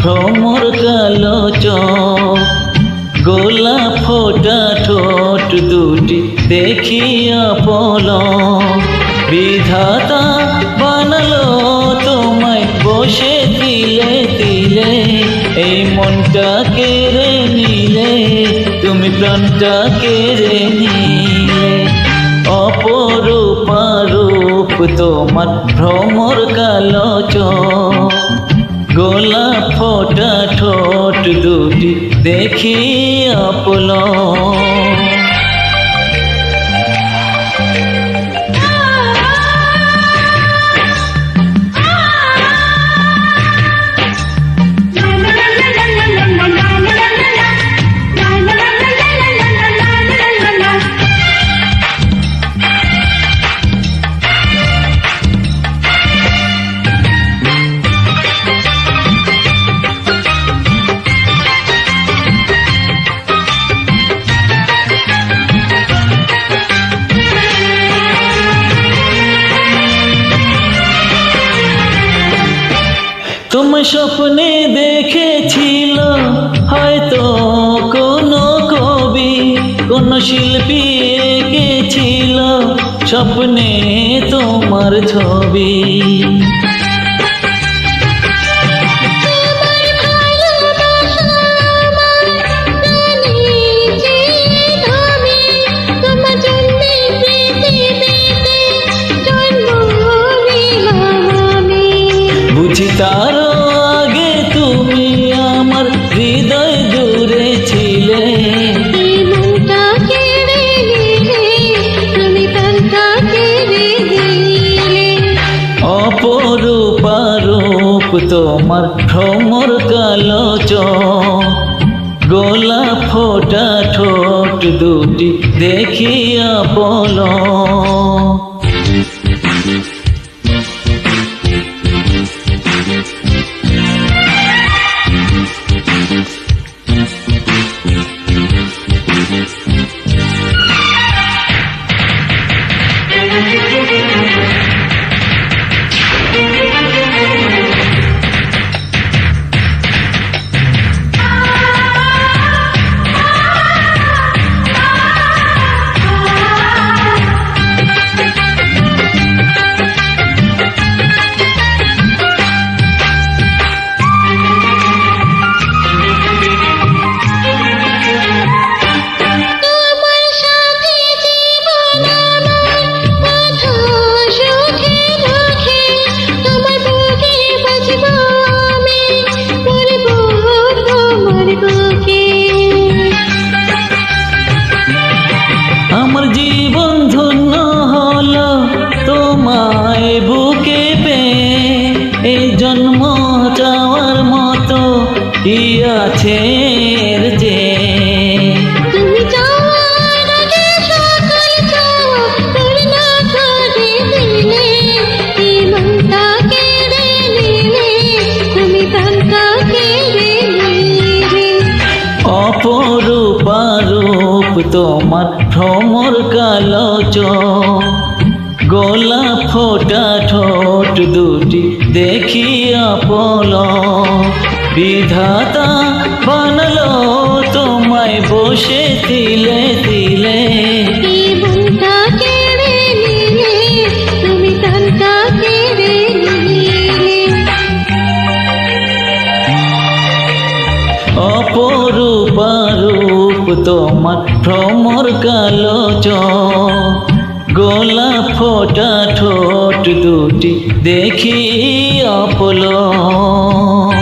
ভ্রমর কালো চোখ, গোলাপ ফোটা ঠোঁট দুটি দেখিয়া পলক। বিধাতা বানালো তোমায় বসে তিলে তিলে, এই মনটা কেড়ে নিলে তুমি প্রাণটা কেড়ে নিলে। অপরূপা রূপ তোমার ভ্রমর কালো চোখ, গোলাপ ফোটা ঠোঁট দুটি দেখিয়া পলক। তোমার স্বপ্নে দেখেছিল হয়তো কোনো কবি, কোন শিল্পী এঁকেছিল স্বপ্নে তোমার ছবি। বুঝি তার আগে তুমি আমার হৃদয় জুড়ে ছিলে, অপরূপা রূপ তোমার ভ্রমর কালো চোখ, গোলাপ ফোটা ঠোঁট দুটি দেখিয়া পলক। আমার জীবন ধন্য হলো তোমায় বুকে পেয়ে, এই জন্ম চাওয়ার মতো কি আছে যে। তুমি চাওয়ার আগে সকল চাওয়া পূর্ণ করে দিলে, এই মনটা কেড়ে নিলে তুমি প্রাণটা কেড়ে নিলে। অপরূপা রূপ তোমার ভ্রমর কালো চোখ, গোলাপ ফোটা ঠোঁট দুটি দেখিয়া পলক। বিধাতা বানালো তোমায় বসে তিলে তিলে, এই মনটা কেড়ে নিলে তুমি প্রাণটা কেড়ে নিলে। অপরূপা রূপ তোমার ভ্রমর কালো চোখ, গোলাপ ফোটা ঠোঁট দুটি দেখিয়া পলক।